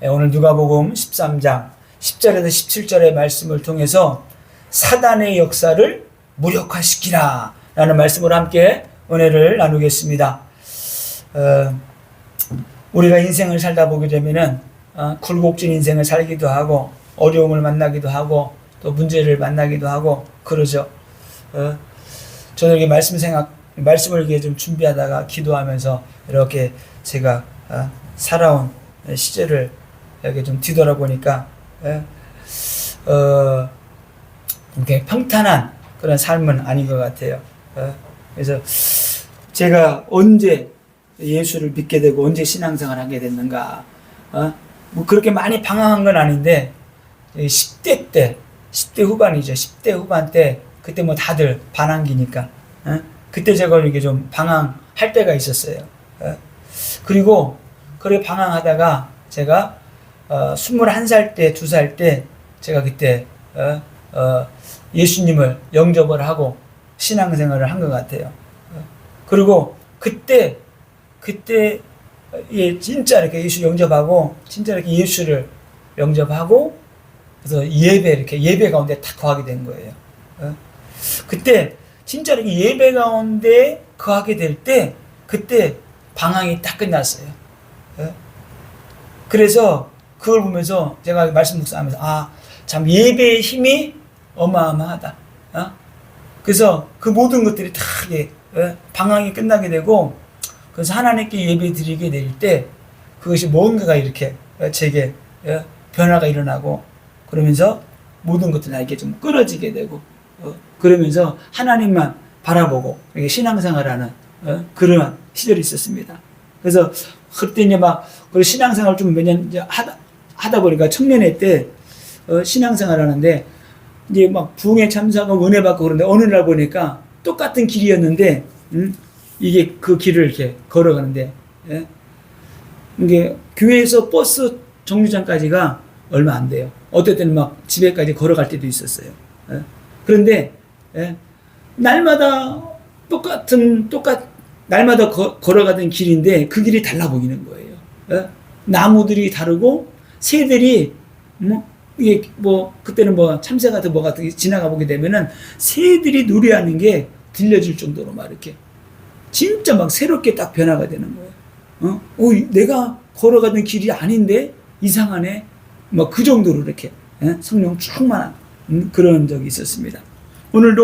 오늘 누가복음 13장 10절에서 17절의 말씀을 통해서 사단의 역사를 무력화시키라 라는 말씀으로 함께 은혜를 나누겠습니다. 우리가 인생을 살다 보게 되면은 굴곡진 인생을 살기도 하고 어려움을 만나기도 하고 또 문제를 만나기도 하고 그러죠. 저도 이렇게 말씀을 이렇게 좀 준비하다가 기도하면서 이렇게 제가 살아온 시절을 이렇게 좀 뒤돌아보니까 이렇게 평탄한 그런 삶은 아닌 것 같아요. 그래서 제가 언제 예수를 믿게 되고 언제 신앙생활을 하게 됐는가, 뭐 그렇게 많이 방황한 건 아닌데 10대 때, 10대 후반이죠. 10대 후반 때 그때 뭐 다들 반항기니까 그때 제가 이렇게 좀 방황할 때가 있었어요. 그리고 그래 방황하다가 제가 21살 때, 2살 때 제가 그때 예수님을 영접을 하고 신앙생활을 한 것 같아요. 그리고 그때 예, 진짜 이렇게 예수 영접하고 진짜 이렇게 예수를 영접하고 그래서 예배 가운데 탁 거하게 된 거예요. 그때 진짜 이렇게 예배 가운데 거하게 될 때 그때 방황이 딱 끝났어요. 그래서 그걸 보면서 제가 말씀 묵상하면서 참 예배의 힘이 어마어마하다. 그래서 그 모든 것들이 다 방황이 끝나게 되고 그래서 하나님께 예배 드리게 될 때 그것이 뭔가가 이렇게 제게 변화가 일어나고 그러면서 모든 것들이 나에게 좀 끊어지게 되고 그러면서 하나님만 바라보고 신앙생활하는 그런 시절이 있었습니다. 그래서 그때 이제 막 신앙생활 좀 몇 년 하다 보니까 청년회 때 신앙생활 하는데 이제 막 부흥회 참석하고 은혜 받고 그런데 어느 날 보니까 똑같은 길이었는데 이게 그 길을 이렇게 걸어가는데 이게 교회에서 버스 정류장까지가 얼마 안 돼요. 어떨 때는 막 집에까지 걸어갈 때도 있었어요. 그런데 날마다 날마다 걸어가던 길인데 그 길이 달라 보이는 거예요. 나무들이 다르고 새들이 이게 그때는 참새 같은 뭐 같은 게 지나가 보게 되면은 새들이 노래하는 게 들려질 정도로 막 이렇게 진짜 막 새롭게 딱 변화가 되는 거예요. 내가 걸어가던 길이 아닌데 이상하네. 뭐 그 정도로 이렇게 성령 충만한 그런 적이 있었습니다. 오늘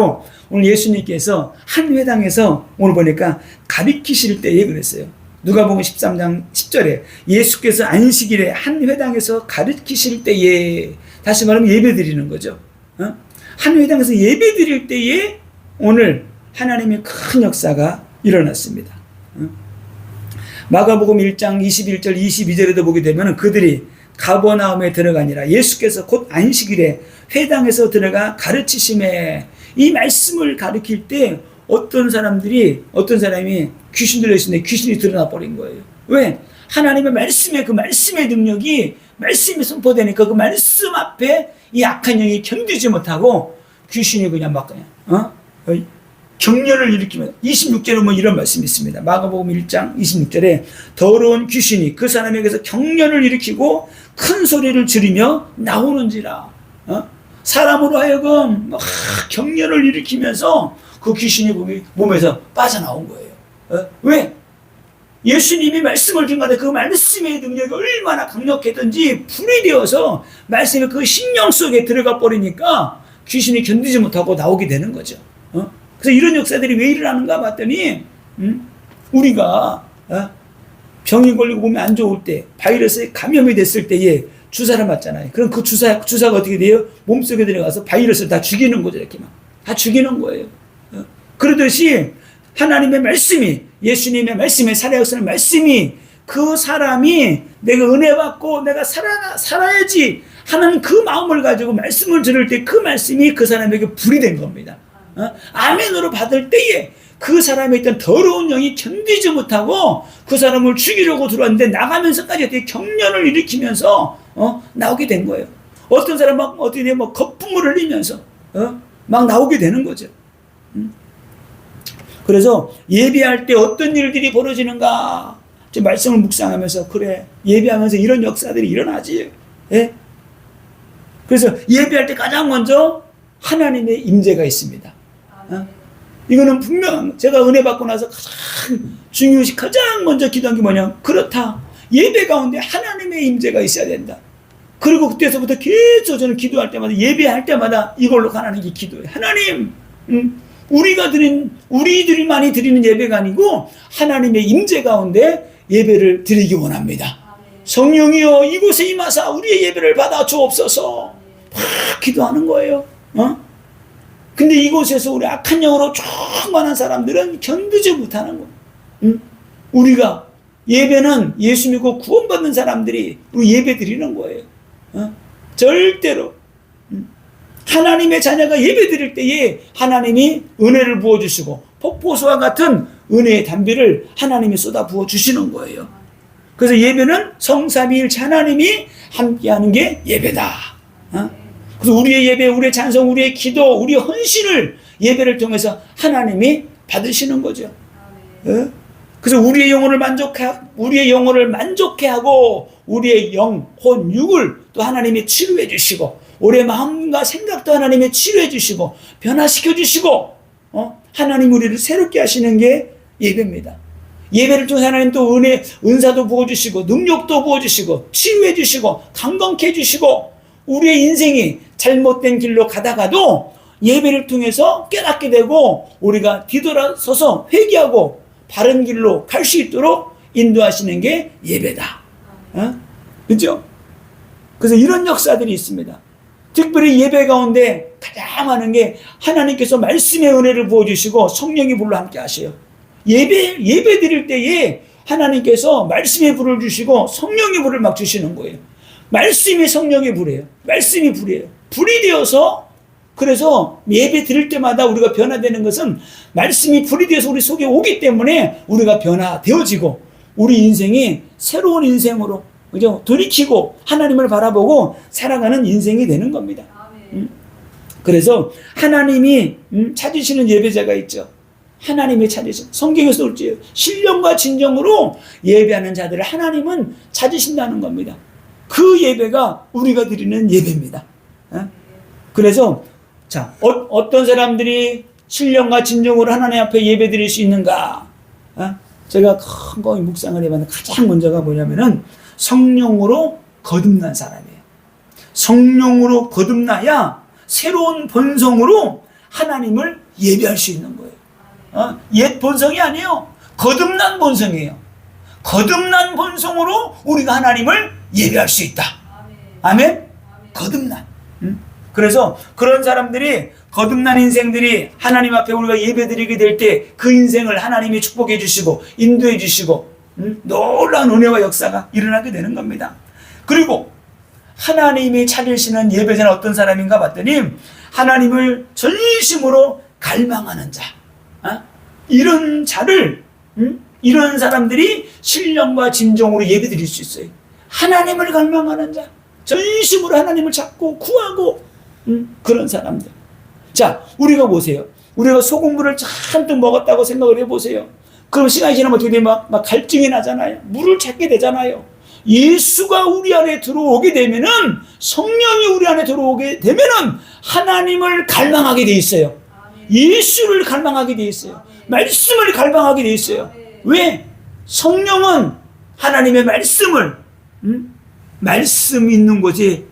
예수님께서 한 회당에서 오늘 보니까 가르치실 때에 그랬어요. 누가복음 13장 10절에 예수께서 안식일에 한 회당에서 가르치실 때에 다시 말하면 예배 드리는 거죠. 한 회당에서 예배 드릴 때에 오늘 하나님의 큰 역사가 일어났습니다. 마가복음 1장 21절 22절에도 보게 되면 그들이 가버나움에 들어가니라 예수께서 곧 안식일에 회당에서 들어가 가르치심에 이 말씀을 가르칠 때 어떤 사람이 귀신 들려있는데 귀신이 드러나 버린 거예요. 왜? 하나님의 말씀의 그 말씀의 능력이 말씀이 선포되니까 그 말씀 앞에 이 악한 영이 견디지 못하고 귀신이 그냥 격렬을 일으키면 26절에 뭐 이런 말씀이 있습니다. 마가복음 1장 26절에 더러운 귀신이 그 사람에게서 격렬을 일으키고 큰 소리를 지르며 나오는지라. 사람으로 하여금 격렬을 일으키면서 그 귀신이 몸에서 빠져나온 거예요. 왜? 예수님이 말씀을 증거하는데 그 말씀의 능력이 얼마나 강력했던지 불이 되어서 말씀이 그 심령 속에 들어가 버리니까 귀신이 견디지 못하고 나오게 되는 거죠. 그래서 이런 역사들이 왜 일어나는가 봤더니 우리가 병이 걸리고 몸이 안 좋을 때 바이러스에 감염이 됐을 때에 주사를 맞잖아요. 그럼 그 주사가 어떻게 돼요? 몸속에 들어가서 바이러스를 다 죽이는 거죠. 이렇게 다 죽이는 거예요. 그러듯이 하나님의 말씀이 예수님의 말씀의 살아역사의 말씀이 그 사람이 내가 은혜 받고 내가 살아야지 하는 그 마음을 가지고 말씀을 들을 때 그 말씀이 그 사람에게 불이 된 겁니다. 아멘으로 받을 때에 그 사람에 있던 더러운 영이 견디지 못하고 그 사람을 죽이려고 들어왔는데 나가면서까지 어떻게 격렬을 일으키면서 나오게 된 거예요. 어떤 사람은 어떻게 거품을 흘리면서 막 나오게 되는 거죠. 그래서 예배할 때 어떤 일들이 벌어지는가 제 말씀을 묵상하면서 그래 예배하면서 이런 역사들이 일어나지. 예? 그래서 예배할 때 가장 먼저 하나님의 임재가 있습니다. 이거는 분명 제가 은혜 받고 나서 가장 중요시 가장 먼저 기도한 게 뭐냐, 그렇다, 예배 가운데 하나님의 임재가 있어야 된다. 그리고 그때서부터 계속 저는 기도할 때마다 예배할 때마다 이걸로 하나님께 기도해요. 하나님, 우리들이 많이 드리는 예배가 아니고 하나님의 임재 가운데 예배를 드리기 원합니다. 성령이여 이곳에 임하사 우리의 예배를 받아 주옵소서. 막 기도하는 거예요. 근데 이곳에서 우리 악한 영으로 충만한 사람들은 견디지 못하는 거예요. 우리가 예배는 예수 믿고 구원받는 사람들이 우리 예배 드리는 거예요. 절대로 하나님의 자녀가 예배 드릴 때에 하나님이 은혜를 부어주시고 폭포수와 같은 은혜의 담비를 하나님이 쏟아 부어주시는 거예요. 그래서 예배는 성삼위일체 하나님이 함께하는 게 예배다. 그래서 우리의 예배, 우리의 찬송, 우리의 기도, 우리의 헌신을 예배를 통해서 하나님이 받으시는 거죠. 그래서 우리의 영혼을 만족해 하고 우리의 영, 혼, 육을 또 하나님이 치료해 주시고 우리의 마음과 생각도 하나님이 치료해 주시고 변화시켜 주시고 하나님 우리를 새롭게 하시는 게 예배입니다. 예배를 통해 하나님 또 은사도 부어주시고 능력도 부어주시고 치유해 주시고 강건케 해주시고 우리의 인생이 잘못된 길로 가다가도 예배를 통해서 깨닫게 되고 우리가 뒤돌아서서 회개하고 바른 길로 갈 수 있도록 인도하시는 게 예배다. 그렇죠? 그래서 이런 역사들이 있습니다. 특별히 예배 가운데 가장 많은 게 하나님께서 말씀의 은혜를 부어주시고 성령이 불로 함께 하셔요. 예배 드릴 때에 하나님께서 말씀의 불을 주시고 성령의 불을 막 주시는 거예요. 말씀이 성령의 불이에요. 말씀이 불이에요. 불이 되어서 그래서 예배 드릴 때마다 우리가 변화되는 것은 말씀이 불이 되어서 우리 속에 오기 때문에 우리가 변화되어지고 우리 인생이 새로운 인생으로 그죠? 돌이키고 하나님을 바라보고 살아가는 인생이 되는 겁니다. 그래서 하나님이 찾으시는 예배자가 있죠. 하나님이 찾으신 성경에서 올지요. 신령과 진정으로 예배하는 자들을 하나님은 찾으신다는 겁니다. 그 예배가 우리가 드리는 예배입니다. 그래서 자, 어떤 사람들이 신령과 진정으로 하나님 앞에 예배 드릴 수 있는가? 제가 큰 거 묵상을 해봤는데 가장 먼저가 뭐냐면은 성령으로 거듭난 사람이에요. 성령으로 거듭나야 새로운 본성으로 하나님을 예배할 수 있는 거예요. 옛 본성이 아니에요. 거듭난 본성이에요. 거듭난 본성으로 우리가 하나님을 예배할 수 있다. 아멘? 거듭난. 그래서 그런 사람들이 거듭난 인생들이 하나님 앞에 우리가 예배드리게 될 때 그 인생을 하나님이 축복해 주시고 인도해 주시고 놀라운 은혜와 역사가 일어나게 되는 겁니다. 그리고 하나님이 찾으시는 예배자는 어떤 사람인가 봤더니 하나님을 전심으로 갈망하는 자, 이런 자를 이런 사람들이 신령과 진정으로 예배드릴 수 있어요. 하나님을 갈망하는 자, 전심으로 하나님을 찾고 구하고 그런 사람들. 자, 우리가 보세요. 우리가 소금물을 잔뜩 먹었다고 생각을 해보세요. 그럼 시간이 지나면 어떻게 되면 막 갈증이 나잖아요. 물을 찾게 되잖아요. 예수가 우리 안에 들어오게 되면은, 성령이 우리 안에 들어오게 되면은 하나님을 갈망하게 돼 있어요. 예수를 갈망하게 돼 있어요. 말씀을 갈망하게 돼 있어요. 왜? 성령은 하나님의 말씀을 말씀 있는 곳에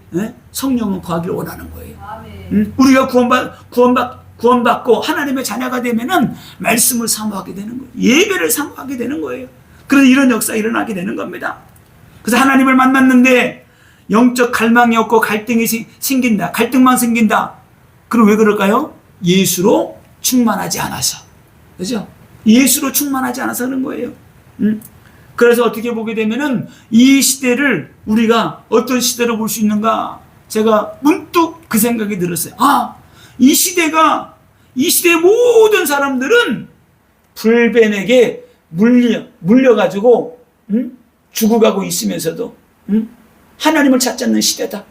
성령은 거하기를 원하는 거예요. 우리가 구원받고 하나님의 자녀가 되면은 말씀을 사모하게 되는 거예요. 예배를 사모하게 되는 거예요. 그래서 이런 역사가 일어나게 되는 겁니다. 그래서 하나님을 만났는데 영적 갈망이 없고 갈등이 생긴다. 갈등만 생긴다. 그럼 왜 그럴까요? 예수로 충만하지 않아서. 그죠? 예수로 충만하지 않아서 그런 거예요. 그래서 어떻게 보게 되면은 이 시대를 우리가 어떤 시대로 볼 수 있는가? 제가 문득 그 생각이 들었어요. 이 시대의 모든 사람들은 불뱀에게 물려가지고 죽어가고 있으면서도 하나님을 찾지 않는 시대다.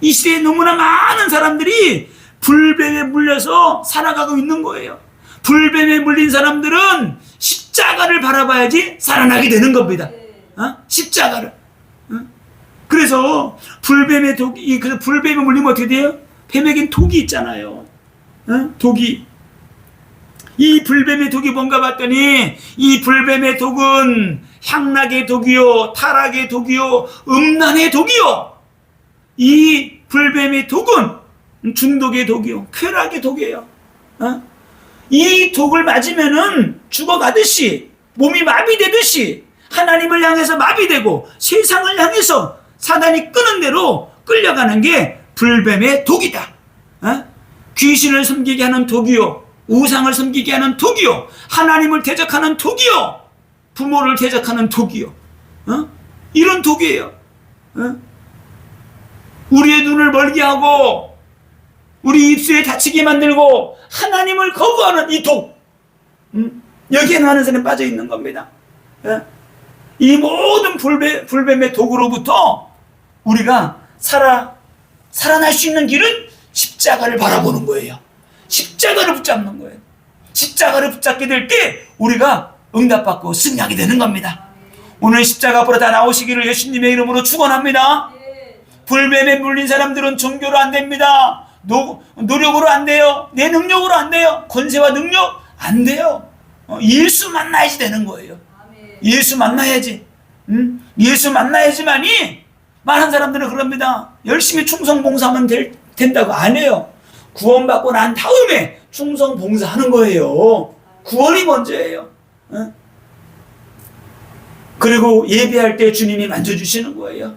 이 시대에 너무나 많은 사람들이 불뱀에 물려서 살아가고 있는 거예요. 불뱀에 물린 사람들은 십자가를 바라봐야지 살아나게 되는 겁니다. 십자가를. 그래서 불뱀에 물리면 어떻게 돼요? 뱀에겐 독이 있잖아요. 독이. 이 불뱀의 독이 뭔가 봤더니 이 불뱀의 독은 향락의 독이요, 타락의 독이요, 음란의 독이요. 이 불뱀의 독은 중독의 독이요, 쾌락의 독이에요. 이 독을 맞으면은 죽어가듯이, 몸이 마비되듯이 하나님을 향해서 마비되고 세상을 향해서 사단이 끄는 대로 끌려가는 게 불뱀의 독이다. 귀신을 섬기게 하는 독이요, 우상을 섬기게 하는 독이요, 하나님을 대적하는 독이요, 부모를 대적하는 독이요. 이런 독이에요. 우리의 눈을 멀게 하고 우리 입술에 다치게 만들고 하나님을 거부하는 이 독. 여기에 많은 사람이 빠져 있는 겁니다. 이 모든 불뱀의 독으로부터 우리가 살아날 수 있는 길은 십자가를 바라보는 거예요. 십자가를 붙잡는 거예요. 십자가를 붙잡게 될 때 우리가 응답받고 승리하게 되는 겁니다. 오늘 십자가 앞으로 다 나오시기를 예수님의 이름으로 축원합니다. 불뱀에 물린 사람들은 종교로 안 됩니다. 노력으로 안 돼요. 내 능력으로 안 돼요. 권세와 능력 안 돼요. 예수 만나야지 되는 거예요. 예수 만나야지. 예수 만나야지만이. 많은 사람들은 그럽니다. 열심히 충성 봉사하면 된다고. 안 해요. 구원받고 난 다음에 충성 봉사하는 거예요. 구원이 먼저예요. 그리고 예배할 때 주님이 만져주시는 거예요.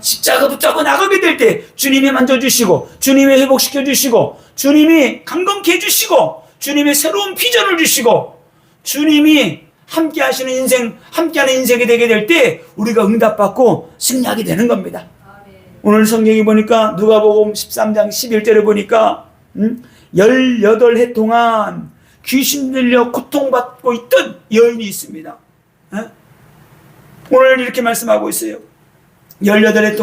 십자가 붙잡고 나가게 될 때 주님이 만져주시고, 주님이 회복시켜주시고, 주님이 강건케 해주시고, 주님이 새로운 비전을 주시고, 주님이 함께하시는 인생, 함께하는 인생이 되게 될 때 우리가 응답받고 승리하게 되는 겁니다. 오늘 성경에 보니까 누가복음 13장 11절에 보니까 18해 동안 귀신 들려 고통받고 있던 여인이 있습니다. 오늘 이렇게 말씀하고 있어요. 18해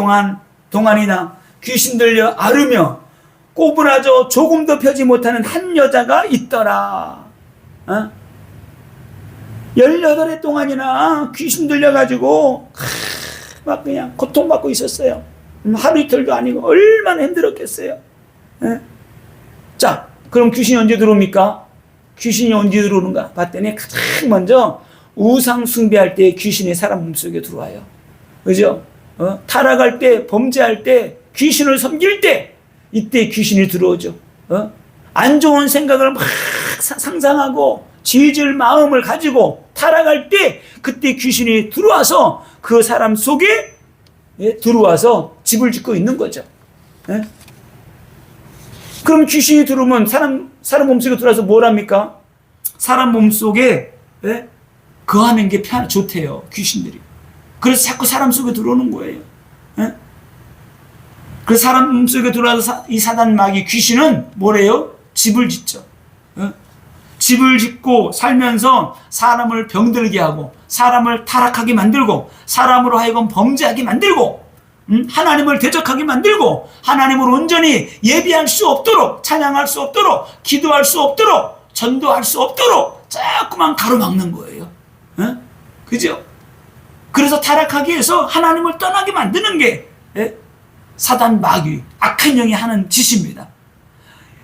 동안이나 귀신 들려 앓으며 꼬부라져 조금도 펴지 못하는 한 여자가 있더라. 18해 동안이나 귀신 들려가지고 막 그냥 고통받고 있었어요. 하루 이틀도 아니고 얼마나 힘들었겠어요. 자, 그럼 귀신이 언제 들어옵니까? 귀신이 언제 들어오는가 봤더니 가장 먼저 우상 숭배할 때 귀신이 사람 몸속에 들어와요. 그죠? 타락할 때, 범죄할 때, 귀신을 섬길 때, 이때 귀신이 들어오죠. 안 좋은 생각을 막 상상하고 지질 마음을 가지고 타락할 때, 그때 귀신이 들어와서 그 사람 속에 들어와서 집을 짓고 있는 거죠. 그럼 귀신이 들어오면 사람 몸속에 들어와서 뭘 합니까? 사람 몸속에 거하는 게 좋대요, 귀신들이. 그래서 자꾸 사람 속에 들어오는 거예요. 그래서 사람 몸속에 들어와서 이 사단 마귀 귀신은 뭐래요? 집을 짓죠. 집을 짓고 살면서 사람을 병들게 하고, 사람을 타락하게 만들고, 사람으로 하여금 범죄하게 만들고, 하나님을 대적하게 만들고, 하나님을 온전히 예배할 수 없도록, 찬양할 수 없도록, 기도할 수 없도록, 전도할 수 없도록 자꾸만 가로막는 거예요. 그죠? 그래서 타락하기 위해서 하나님을 떠나게 만드는 게 사단 마귀, 악한 영이 하는 짓입니다.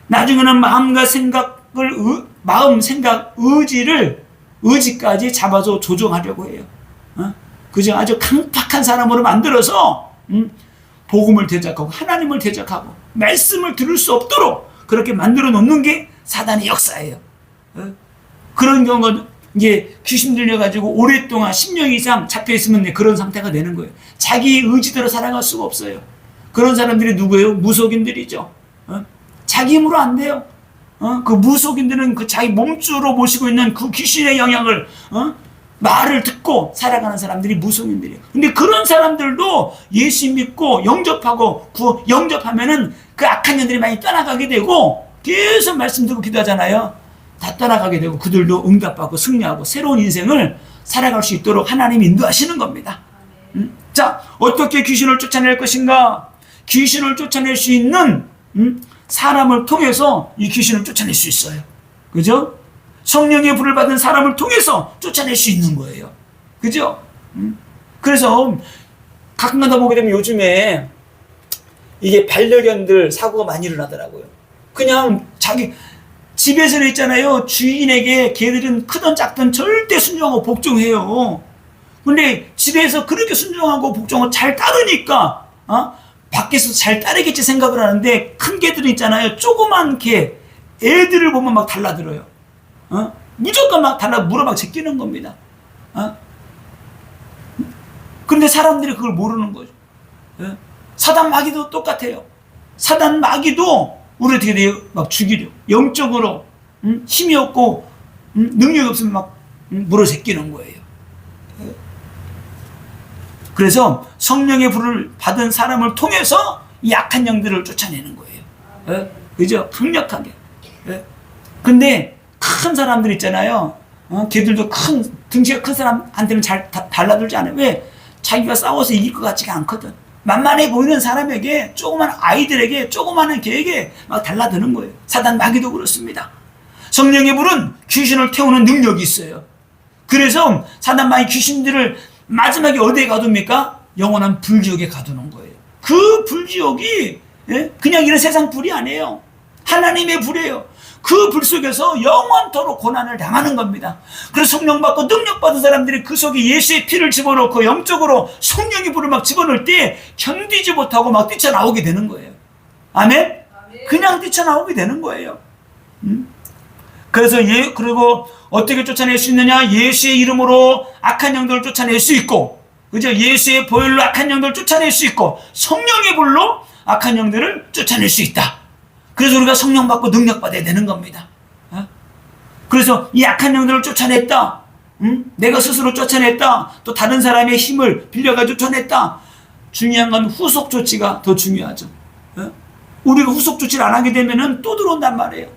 나중에는 마음과 생각을, 마음, 생각, 의지까지 잡아서 조종하려고 해요. 그죠? 아주 강팍한 사람으로 만들어서 복음을 대적하고 하나님을 대적하고 말씀을 들을 수 없도록 그렇게 만들어 놓는 게 사단의 역사예요. 그런 경우가 이제 귀신 들려가지고 오랫동안 10년 이상 잡혀있으면 그런 상태가 되는 거예요. 자기 의지대로 살아갈 수가 없어요. 그런 사람들이 누구예요? 무속인들이죠. 자기 힘으로 안 돼요. 그 무속인들은 그 자기 몸주로 모시고 있는 그 귀신의 영향을, 말을 듣고 살아가는 사람들이 무속인들이에요. 근데 그런 사람들도 예수 믿고 영접하고, 영접하면은 그 악한 년들이 많이 떠나가게 되고, 계속 말씀 듣고 기도하잖아요. 다 떠나가게 되고 그들도 응답받고 승리하고 새로운 인생을 살아갈 수 있도록 하나님이 인도하시는 겁니다. 자, 어떻게 귀신을 쫓아낼 것인가? 귀신을 쫓아낼 수 있는 사람을 통해서 이 귀신을 쫓아낼 수 있어요. 그죠? 성령의 불을 받은 사람을 통해서 쫓아낼 수 있는 거예요. 그죠? 그래서 가끔가다 보게 되면 요즘에 이게 반려견들 사고가 많이 일어나더라고요. 그냥 자기 집에서는 있잖아요. 주인에게 개들은 크든 작든 절대 순종하고 복종해요. 근데 집에서 그렇게 순종하고 복종을 잘 따르니까 밖에서 잘 따르겠지 생각을 하는데, 큰 개들은 있잖아요. 조그만 개 애들을 보면 막 달라들어요. 무조건 막 물어 막 제끼는 겁니다. 그런데 사람들이 그걸 모르는 거죠. 사단 마귀도 똑같아요. 사단 마귀도 우리 어떻게 돼요? 막 죽이려. 영적으로 힘이 없고 능력이 없으면 막 물어 제끼는 거예요. 그래서 성령의 불을 받은 사람을 통해서 이 악한 영들을 쫓아내는 거예요. 그죠? 강력하게. 근데 큰 사람들 있잖아요. 걔들도 등치가 큰 사람한테는 잘 달라들지 않아요. 왜? 자기가 싸워서 이길 것 같지가 않거든. 만만해 보이는 사람에게, 조그만 아이들에게, 조그마한 개에게 막 달라드는 거예요. 사단 마귀도 그렇습니다. 성령의 불은 귀신을 태우는 능력이 있어요. 그래서 사단 마귀 귀신들을 마지막에 어디에 가둡니까? 영원한 불지옥에 가두는 거예요. 그 불지옥이 그냥 이런 세상 불이 아니에요. 하나님의 불이에요. 그 불 속에서 영원토록 고난을 당하는 겁니다. 그래서 성령 받고 능력 받은 사람들이 그 속에 예수의 피를 집어넣고 영적으로 성령의 불을 막 집어넣을 때 견디지 못하고 막 뛰쳐나오게 되는 거예요. 아멘? 그냥 뛰쳐나오게 되는 거예요. 그래서 그리고 어떻게 쫓아낼 수 있느냐? 예수의 이름으로 악한 영들을 쫓아낼 수 있고, 그죠? 예수의 보혈로 악한 영들을 쫓아낼 수 있고, 성령의 불로 악한 영들을 쫓아낼 수 있다. 그래서 우리가 성령 받고 능력 받아야 되는 겁니다. 그래서 이 악한 영들을 쫓아냈다. 내가 스스로 쫓아냈다. 또 다른 사람의 힘을 빌려가지고 쫓아냈다. 중요한 건 후속 조치가 더 중요하죠. 우리가 후속 조치를 안 하게 되면은 또 들어온단 말이에요.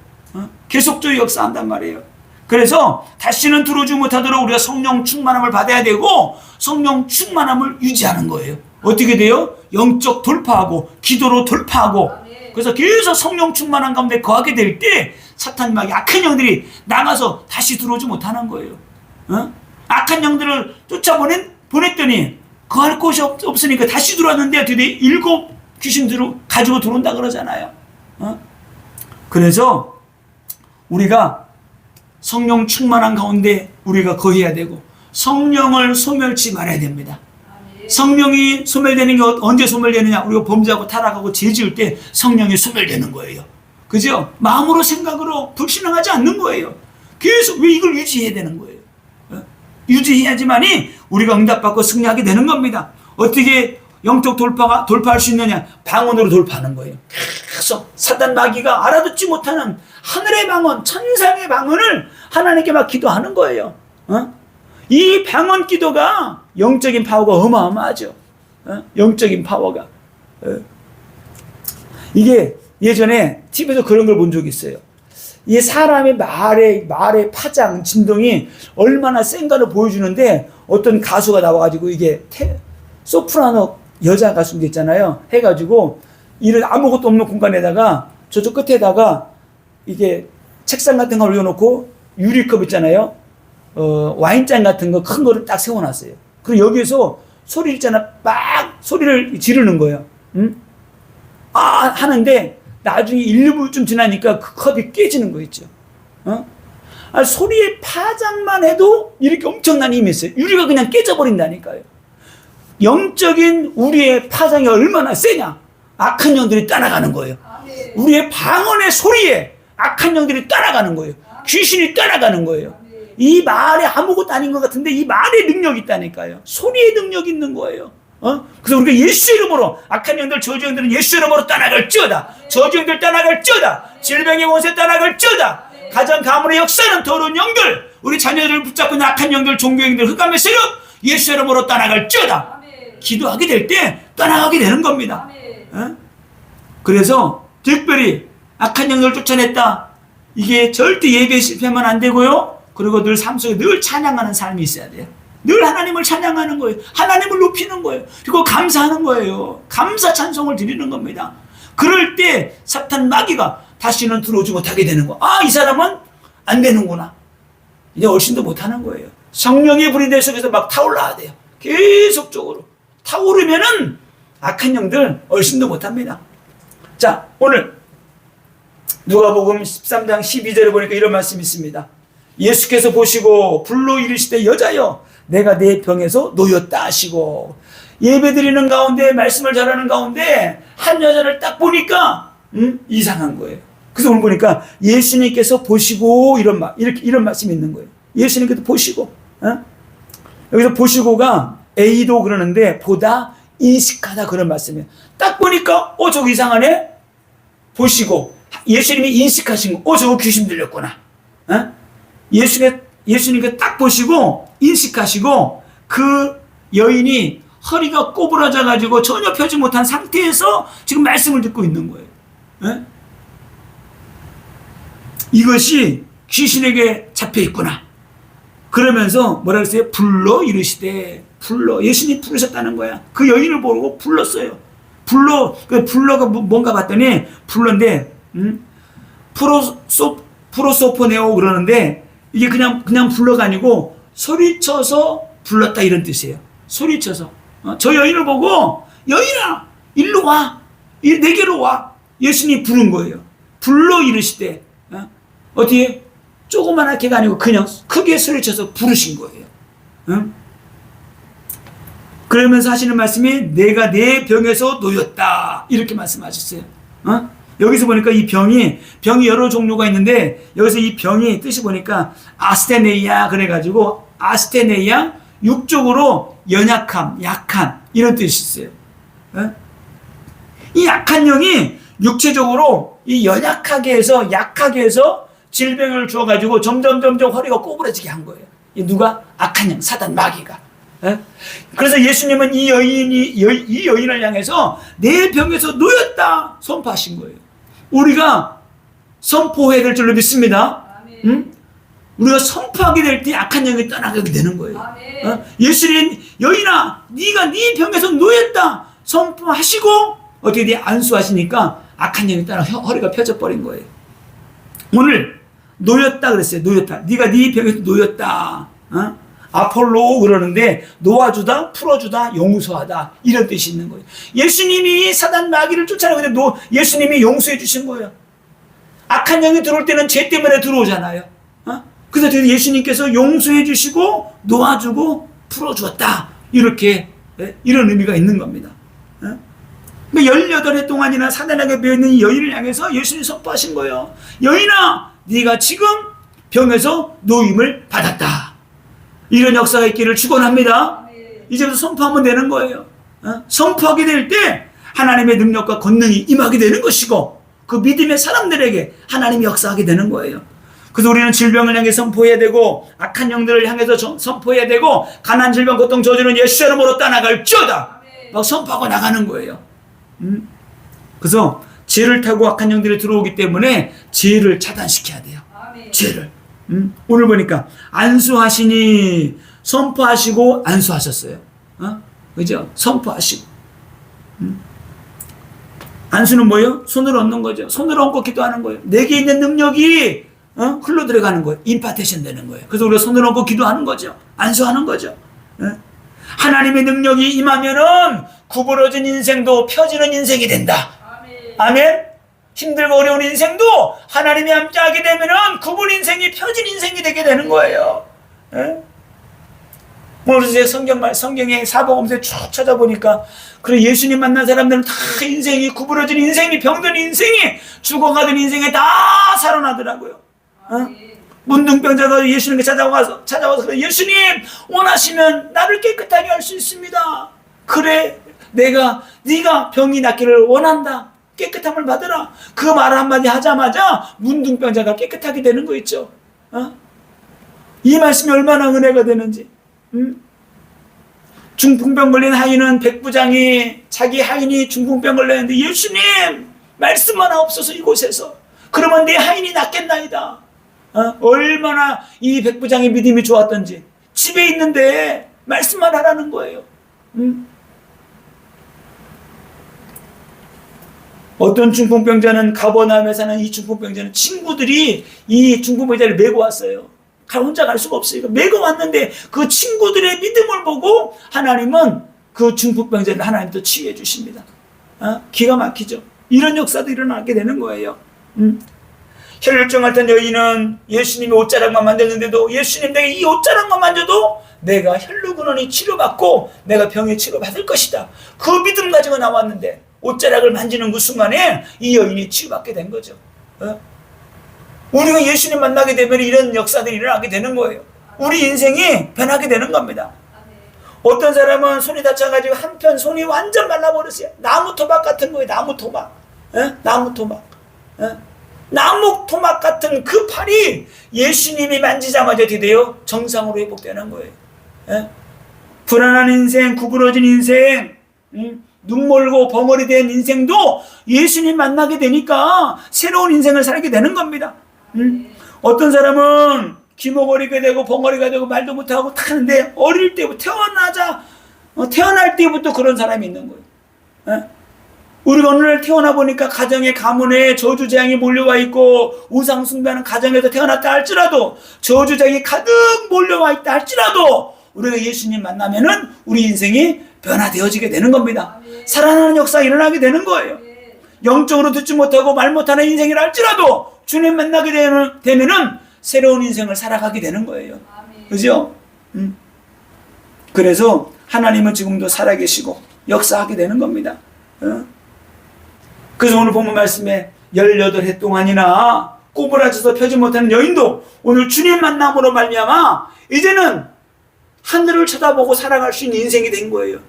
계속적으로 역사한단 말이에요. 그래서 다시는 들어오지 못하도록 우리가 성령 충만함을 받아야 되고, 성령 충만함을 유지하는 거예요. 어떻게 돼요? 영적 돌파하고 기도로 돌파하고. 그래서 계속 성령 충만한 가운데 거하게 될 때 사탄 마귀 악한 영들이 나가서 다시 들어오지 못하는 거예요. 악한 영들을 보냈더니 거할 곳이 없으니까 다시 들어왔는데 어떻게 돼? 7 귀신들을 가지고 들어온다 그러잖아요. 그래서 우리가 성령 충만한 가운데 우리가 거해야 되고, 성령을 소멸치 말아야 됩니다. 성령이 소멸되는 게 언제 소멸되느냐? 우리가 범죄하고 타락하고 죄지을 때 성령이 소멸되는 거예요. 그죠? 마음으로 생각으로 불신앙하지 않는 거예요. 계속 왜 이걸 유지해야 되는 거예요? 유지해야지만이 우리가 응답받고 승리하게 되는 겁니다. 어떻게 영적 돌파할 수 있느냐? 방언으로 돌파하는 거예요. 계속 사단 마귀가 알아듣지 못하는 하늘의 방언, 천상의 방언을 하나님께 막 기도하는 거예요. 이 방언 기도가 영적인 파워가 어마어마하죠. 영적인 파워가. 이게 예전에 TV에서 그런 걸 본 적이 있어요. 이 사람의 말의 파장, 진동이 얼마나 센가를 보여주는데, 어떤 가수가 나와가지고 이게 소프라노 여자 가수인데 있잖아요. 해가지고 이런 아무것도 없는 공간에다가 저쪽 끝에다가 이게 책상 같은 거 올려놓고 유리컵 있잖아요. 와인잔 같은 거 큰 거를 딱 세워놨어요. 그리고 여기에서 소리 있잖아. 막 소리를 지르는 거예요. 하는데 나중에 1부쯤 지나니까 그 컵이 깨지는 거 있죠. 소리의 파장만 해도 이렇게 엄청난 힘이 있어요. 유리가 그냥 깨져버린다니까요. 영적인 우리의 파장이 얼마나 세냐. 악한 영들이 따라가는 거예요. 우리의 방언의 소리에 악한 영들이 따라가는 거예요. 귀신이 따라가는 거예요. 이 말에 아무것도 아닌 것 같은데 이 말에 능력이 있다니까요. 소리에 능력이 있는 거예요. 그래서 우리가 예수 이름으로 악한 영들, 저주 영들은 예수 이름으로 떠나갈지어다. 저주 영들 떠나갈지어다. 질병의 원세 떠나갈지어다. 가정 가문의 역사는 더러운 영들, 우리 자녀들을 붙잡고 있는 악한 영들, 종교 영들, 흑암의 세력 예수 이름으로 떠나갈지어다. 기도하게 될 때 떠나가게 되는 겁니다. 그래서 특별히 악한 영들을 쫓아냈다. 이게 절대 예배에 실패하면 안 되고요. 그리고 늘 삶 속에 늘 찬양하는 삶이 있어야 돼요. 늘 하나님을 찬양하는 거예요. 하나님을 높이는 거예요. 그리고 감사하는 거예요. 감사 찬송을 드리는 겁니다. 그럴 때 사탄 마귀가 다시는 들어오지 못하게 되는 거. 이 사람은 안 되는구나. 이제 얼씬도 못하는 거예요. 성령의 불이 내 속에서 막 타올라야 돼요. 계속적으로 타오르면은 악한 영들 얼씬도 못합니다. 자, 오늘 누가복음 13장 12절에 보니까 이런 말씀이 있습니다. 예수께서 보시고 불로 이르시되 여자여 내가 내 병에서 놓였다 하시고, 예배드리는 가운데 말씀을 잘하는 가운데 한 여자를 딱 보니까 이상한 거예요. 그래서 오늘 보니까 예수님께서 보시고 이런 말씀이 있는 거예요. 예수님께서 보시고, 여기서 보시고가 A도 그러는데 보다 인식하다 그런 말씀이에요. 딱 보니까 저거 이상하네. 보시고 예수님이 인식하신 거, 저거 귀신 들렸구나. 예수님께 딱 보시고 인식하시고, 그 여인이 허리가 꼬부라져 가지고 전혀 펴지 못한 상태에서 지금 말씀을 듣고 있는 거예요. 이것이 귀신에게 잡혀 있구나. 그러면서 뭐라 그랬어요? 불러 이르시되, 불러, 예수님이 부르셨다는 거야. 그 여인을 보고 불렀어요. 불러가 뭔가 봤더니 불러인데, 프로소포네오 그러는데, 이게 그냥 불러가 아니고 소리쳐서 불렀다 이런 뜻이에요. 소리쳐서. 저 여인을 보고 여인아 일로 와, 내게로 와. 예수님이 부른 거예요. 불러 이르시되, 어디에 조그만하게가 아니고 그냥 크게 소리쳐서 부르신 거예요. 그러면서 하시는 말씀이 내가 내 병에서 놓였다 이렇게 말씀하셨어요. 여기서 보니까 이 병이 여러 종류가 있는데, 여기서 이 병이 뜻이 보니까 아스테네이아 그래가지고, 아스테네이아 육적으로 연약함, 약한 이런 뜻이 있어요. 이 약한 영이 육체적으로 이 연약하게 해서, 약하게 해서 질병을 주어가지고 점점 허리가 꼬부러지게 한 거예요. 이 누가? 악한 영, 사단, 마귀가. 그래서 예수님은 이 여인을 향해서 내 병에서 놓였다 선포하신 거예요. 우리가 선포해야 될 줄로 믿습니다. 우리가 선포하게 될 때 악한 영이 떠나게 되는 거예요. 예수님, 여인아 네가 네 병에서 놓였다 선포하시고 어떻게 돼? 안수하시니까 악한 영이 떠나 허리가 펴져 버린 거예요. 오늘 놓였다 그랬어요. 놓였다. 네가 네 병에서 놓였다. 아폴로 그러는데 놓아주다, 풀어주다, 용서하다 이런 뜻이 있는 거예요. 예수님이 사단 마귀를 쫓아내고 예수님이 용서해 주신 거예요. 악한 영이 들어올 때는 죄 때문에 들어오잖아요. 그래서 예수님께서 용서해 주시고 놓아주고 풀어주었다. 이런 의미가 있는 겁니다. 18해 동안이나 사단에게 배어있는 이 여인을 향해서 예수님이 선포하신 거예요. 여인아, 네가 지금 병에서 놓임을 받았다. 이런 역사가 있기를 축원합니다. 이제부터 선포하면 되는 거예요. 선포하게 될 때 하나님의 능력과 권능이 임하게 되는 것이고, 그 믿음의 사람들에게 하나님이 역사하게 되는 거예요. 그래서 우리는 질병을 향해 선포해야 되고, 악한 영들을 향해서 선포해야 되고, 가난, 질병, 고통, 저주는 예수 이름으로 떠나갈지어다 막 선포하고 나가는 거예요. 그래서 죄를 타고 악한 영들이 들어오기 때문에 죄를 차단시켜야 돼요. 죄를. 오늘 보니까 안수하시니 선포하시고 안수하셨어요. 그죠? 선포하시고. 안수는 뭐예요? 손을 얹는 거죠. 손을 얹고 기도하는 거예요. 내게 있는 능력이 흘러 들어가는 거예요. 임파테이션 되는 거예요. 그래서 우리가 손을 얹고 기도하는 거죠. 안수하는 거죠. 하나님의 능력이 임하면은 구부러진 인생도 펴지는 인생이 된다. 아멘. 힘들고 어려운 인생도 하나님이 함께하게 되면은 그분 인생이 펴진 인생이 되게 되는 거예요. 오늘 성경의 사복음서에 쭉 찾아보니까, 그래 예수님 만난 사람들은 다 인생이 구부러진 인생이, 병든 인생이, 죽어가던 인생에 다 살아나더라고요. 문둥병자가 예수님께 찾아와서 그래, 예수님 원하시면 나를 깨끗하게 할 수 있습니다. 그래 네가 병이 낫기를 원한다. 깨끗함을 받으라. 그 말 한마디 하자마자 문둥병자가 깨끗하게 되는 거 있죠. 이 말씀이 얼마나 은혜가 되는지. 중풍병 걸린 하인은 백부장이 자기 하인이 중풍병 걸렸는데, 예수님 말씀만 없어서 이곳에서 그러면 내 하인이 낫겠나이다. 얼마나 이 백부장의 믿음이 좋았던지. 집에 있는데 말씀만 하라는 거예요. 어떤 중풍병자는 가버나움에 사는 이 중풍병자는 친구들이 이 중풍병자를 메고 왔어요. 혼자 갈 수가 없어요. 메고 왔는데 그 친구들의 믿음을 보고 하나님은 그 중풍병자를 하나님 또 치유해 주십니다. 기가 막히죠. 이런 역사도 일어나게 되는 거예요. 혈류증 앓던 여인은 예수님이 옷자락만 만졌는데도 예수님 내가 이 옷자락만 만져도 내가 혈루근원이 치료받고 내가 병의 치료받을 것이다. 그 믿음 가지고 나왔는데 옷자락을 만지는 그 순간에 이 여인이 치유받게 된 거죠. 우리가 예수님 만나게 되면 이런 역사들이 일어나게 되는 거예요. 우리 인생이 변하게 되는 겁니다. 어떤 사람은 손이 다쳐가지고 한편 손이 완전 말라버렸어요. 나무 토막 같은 거예요. 나무 토막. 나무 토막. 나무 토막 같은 그 팔이 예수님이 만지자마자 어떻게 돼요? 정상으로 회복되는 거예요. 불안한 인생, 구부러진 인생, 눈멀고 벙어리 된 인생도 예수님 만나게 되니까 새로운 인생을 살게 되는 겁니다. 어떤 사람은 기모거리게 되고 벙어리가 되고 말도 못하고 타는데 어릴 때부터 태어날 때부터 그런 사람이 있는 거예요. 우리가 어느 날 태어나 보니까 가정에 가문에 저주재앙이 몰려와 있고 우상 숭배하는 가정에서 태어났다 할지라도 저주재앙이 가득 몰려와 있다 할지라도 우리가 예수님 만나면은 우리 인생이 변화되어지게 되는 겁니다. 살아나는 역사가 일어나게 되는 거예요. 영적으로 듣지 못하고 말 못하는 인생이라 할지라도 주님 만나게 되면은 새로운 인생을 살아가게 되는 거예요. 그죠? 그래서 하나님은 지금도 살아계시고 역사하게 되는 겁니다. 그래서 오늘 본문 말씀에 18해 동안이나 꼬부라져서 펴지 못하는 여인도 오늘 주님 만남으로 말미암아 이제는 하늘을 쳐다보고 살아갈 수 있는 인생이 된 거예요.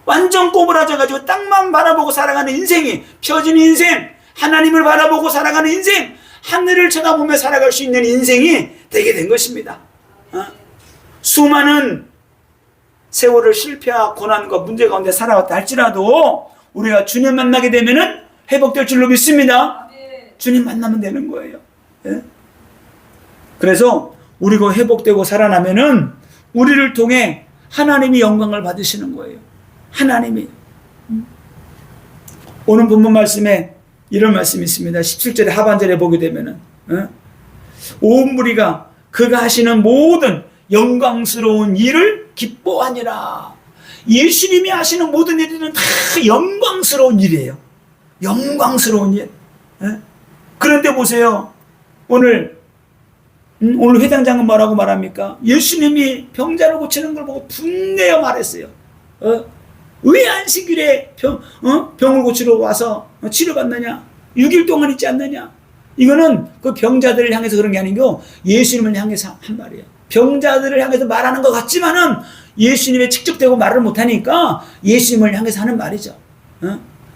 완전 꼬부라져가지고 땅만 바라보고 살아가는 인생이 펴진 인생, 하나님을 바라보고 살아가는 인생, 하늘을 쳐다보며 살아갈 수 있는 인생이 되게 된 것입니다. 수많은 세월을 실패와 고난과 문제 가운데 살아왔다 할지라도 우리가 주님 만나게 되면은 회복될 줄로 믿습니다. 주님 만나면 되는 거예요. 그래서 우리가 회복되고 살아나면은 우리를 통해 하나님이 영광을 받으시는 거예요. 하나님이. 오늘 본문 말씀에 이런 말씀이 있습니다. 17절의 하반절에 보게 되면은 온 무리가 그가 하시는 모든 영광스러운 일을 기뻐하니라. 예수님이 하시는 모든 일들은 다 영광스러운 일이에요. 영광스러운 일. 그런데 보세요. 오늘 회당장은 뭐라고 말합니까? 예수님이 병자를 고치는 걸 보고 분내어 말했어요. 왜 안식일에 병을 고치러 와서 치료받느냐? 6일 동안 있지 않느냐? 이거는 그 병자들을 향해서 그런 게 아니고 예수님을 향해서 한 말이에요. 병자들을 향해서 말하는 것 같지만은 예수님에 직접되고 말을 못하니까 예수님을 향해서 하는 말이죠.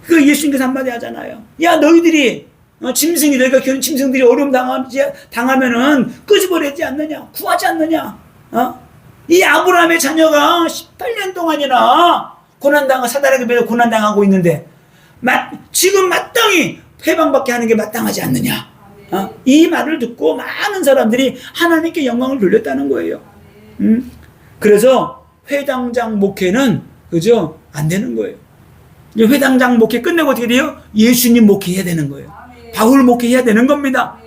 그 예수님께서 한마디 하잖아요. 야, 너희들이 짐승이 너희가 키우는 짐승들이 어려움 당하면은 끄집어내지 않느냐? 구하지 않느냐? 이 아브라함의 자녀가 18년 동안이나 사단에게 매여 고난당하고 있는데 지금 마땅히 회방받게 하는 게 마땅하지 않느냐? 이 말을 듣고 많은 사람들이 하나님께 영광을 돌렸다는 거예요. 그래서 회당장 목회는 그죠? 안 되는 거예요. 이제 회당장 목회 끝내고 어떻게 돼요? 예수님 목회해야 되는 거예요. 바울 목회해야 되는 겁니다.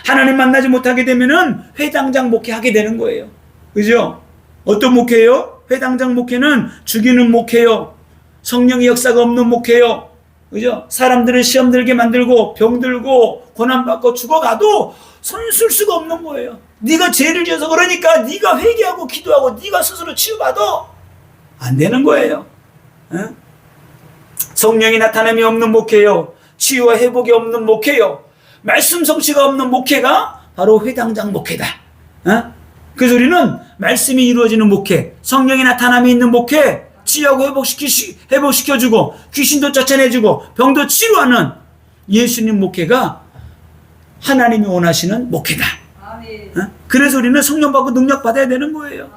하나님 만나지 못하게 되면은 회당장 목회하게 되는 거예요. 그죠? 어떤 목회예요? 회당장 목회는 죽이는 목회요. 성령의 역사가 없는 목회요. 그죠? 사람들을 시험 들게 만들고 병 들고 고난받고 죽어가도 손 쓸 수가 없는 거예요. 네가 죄를 지어서 그러니까 네가 회개하고 기도하고 네가 스스로 치유받아. 안 되는 거예요. 성령이 나타남이 없는 목회요. 치유와 회복이 없는 목회요. 말씀 성취가 없는 목회가 바로 회당장 목회다. 그래서 우리는 말씀이 이루어지는 목회, 성령이 나타남이 있는 목회, 치유하고 회복시켜주고 귀신도 쫓아내주고 병도 치유하는 예수님 목회가 하나님이 원하시는 목회다. 그래서 우리는 성령 받고 능력 받아야 되는 거예요.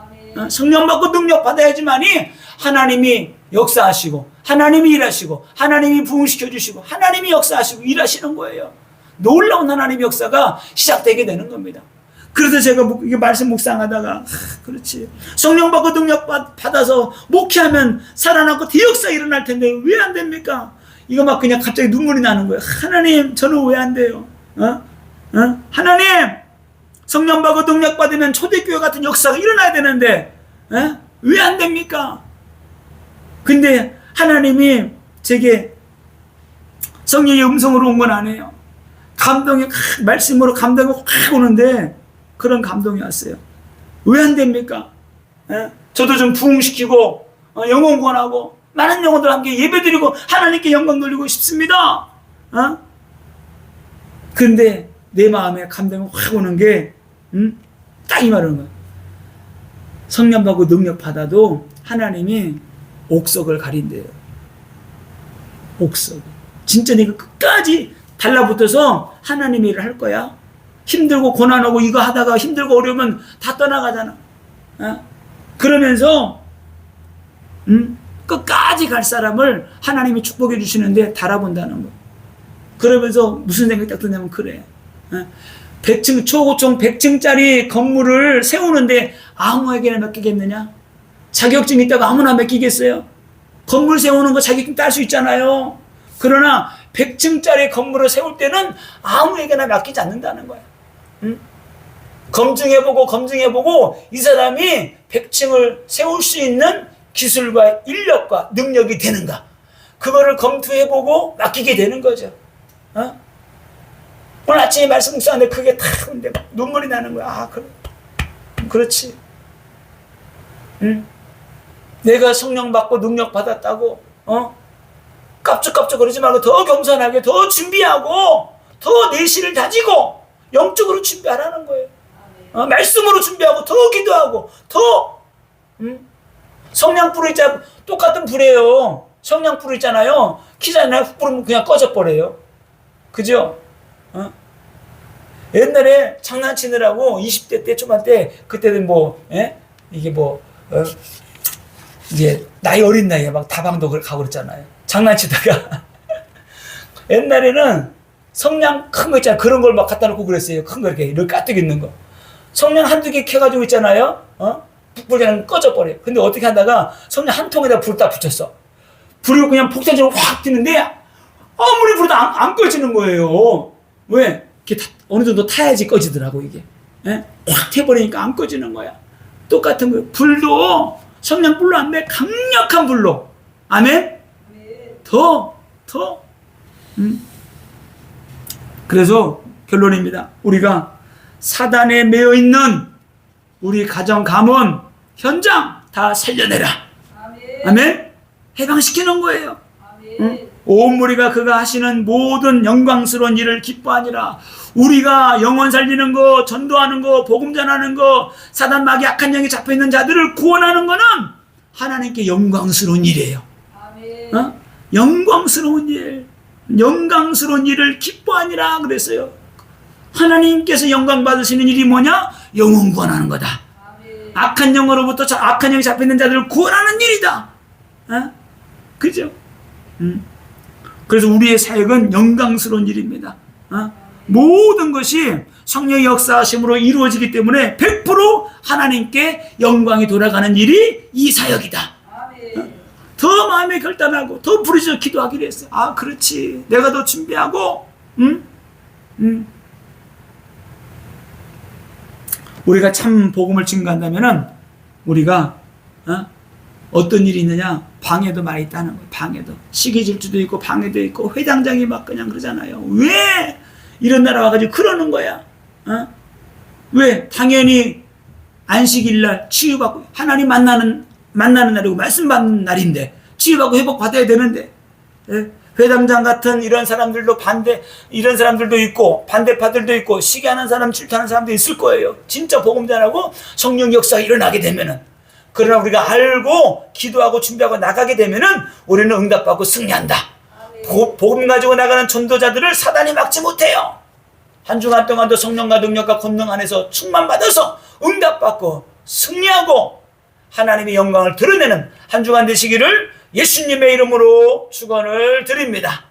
성령 받고 능력 받아야지만이 하나님이 역사하시고 하나님이 일하시고 하나님이 부흥시켜주시고 하나님이 역사하시고 일하시는 거예요. 놀라운 하나님의 역사가 시작되게 되는 겁니다. 그래서 제가 이게 말씀 묵상하다가 그렇지, 성령 받고 능력 받아서 목회하면 살아나고 대역사 일어날 텐데 왜 안 됩니까? 이거 막 그냥 갑자기 눈물이 나는 거예요. 하나님, 저는 왜 안 돼요? 하나님, 성령 받고 능력 받으면 초대교회 같은 역사가 일어나야 되는데 왜 안 됩니까? 근데 하나님이 제게 성령의 음성으로 온 건 아니에요. 감동이 말씀으로 감동이 확 오는데 그런 감동이 왔어요. 왜 안 됩니까? 저도 좀 부흥시키고 영혼 구원하고 많은 영혼들 함께 예배드리고 하나님께 영광 돌리고 싶습니다. 근데 내 마음에 감동이 확 오는 게 딱 이 말하는 거예요. 성령 받고 능력 받아도 하나님이 옥석을 가린대요. 옥석. 진짜 네가 끝까지 달라붙어서 하나님의 일을 할 거야. 힘들고 고난하고 이거 하다가 힘들고 어려우면 다 떠나가잖아. 그러면서 끝까지 갈 사람을 하나님이 축복해 주시는데 달아본다는 거. 그러면서 무슨 생각이 딱 드냐면 그래. 100층, 초고총 100층짜리 건물을 세우는데 아무에게나 맡기겠느냐? 자격증 있다고 아무나 맡기겠어요? 건물 세우는 거 자격증 딸 수 있잖아요. 그러나 100층짜리 건물을 세울 때는 아무에게나 맡기지 않는다는 거야. 검증해보고 이 사람이 100층을 세울 수 있는 기술과 인력과 능력이 되는가? 그거를 검토해보고 맡기게 되는 거죠. 오늘 아침에 말씀 묵상하는데 그게 탁 오는데 눈물이 나는 거야. 그래. 그렇지. 내가 성령 받고 능력 받았다고 깝죽깝죽 거리지 말고 더 겸손하게 더 준비하고 더 내실을 다지고 영적으로 준비하라는 거예요. 말씀으로 준비하고 더 기도하고 더 성냥 불 있잖아요. 똑같은 불이에요. 성냥 불 있잖아요. 키잖아요. 훅 부르면 그냥 꺼져버려요. 그죠? 옛날에 장난치느라고 20대 때 초반 때 그때는 이게 이제 나이 어린 나이에 막 다방도 가고 그랬잖아요. 장난치다가 옛날에는 성냥 큰 거 있잖아요. 그런 걸 막 갖다 놓고 그랬어요. 큰 거 이렇게 가뜩 있는 거. 성냥 한두 개 켜가지고 있잖아요. 불이 꺼져버려요. 근데 어떻게 하다가 성냥 한 통에다 불 딱 붙였어. 불이 그냥 폭탄처럼 확 튀는데 아무리 불어도 안 꺼지는 거예요. 왜? 이렇게 어느 정도 타야지 꺼지더라고 이게. 확 태버리니까 안 꺼지는 거야. 똑같은 거예요. 불도 성냥 불로 안 돼. 강력한 불로. 아멘? 더. 그래서 결론입니다. 우리가 사단에 매여 있는 우리 가정, 가문, 현장 다 살려내라. 아멘? 해방시키는 거예요. 온 무리가 그가 하시는 모든 영광스러운 일을 기뻐하니라. 우리가 영혼 살리는 거, 전도하는 거, 복음 전하는 거, 사단 마귀 악한 영에 잡혀있는 자들을 구원하는 거는 하나님께 영광스러운 일이에요. 영광스러운 일을 기뻐하니라 그랬어요. 하나님께서 영광 받으시는 일이 뭐냐? 영혼 구원하는 거다. 악한 영으로부터 악한 영이 잡혀있는 자들을 구원하는 일이다. 그죠? 그래서 우리의 사역은 영광스러운 일입니다. 모든 것이 성령의 역사하심으로 이루어지기 때문에 100% 하나님께 영광이 돌아가는 일이 이 사역이다. 더 마음에 결단하고 더 부르짖어 기도하기로 했어요. 그렇지. 내가 더 준비하고 우리가 참 복음을 증거한다면은 우리가 어떤 일이 있느냐? 방해도 많이 있다는 거예요. 방해도. 시기질투도 있고 방해도 있고 회장장이 막 그냥 그러잖아요. 왜 이런 나라 와가지고 그러는 거야? 왜? 당연히 안식일날 치유받고 하나님 만나는 날이고 말씀 받는 날인데 치유받고 회복받아야 되는데 회장장 같은 이런 사람들도 이런 사람들도 있고 반대파들도 있고 시기하는 사람 질투하는 사람도 있을 거예요. 진짜 복음 전하고 성령 역사가 일어나게 되면은. 그러나 우리가 알고 기도하고 준비하고 나가게 되면은 우리는 응답받고 승리한다. 복음 가지고 나가는 전도자들을 사단이 막지 못해요. 한 주간 동안도 성령과 능력과 권능 안에서 충만받아서 응답받고 승리하고 하나님의 영광을 드러내는 한 주간 되시기를 예수님의 이름으로 축원을 드립니다.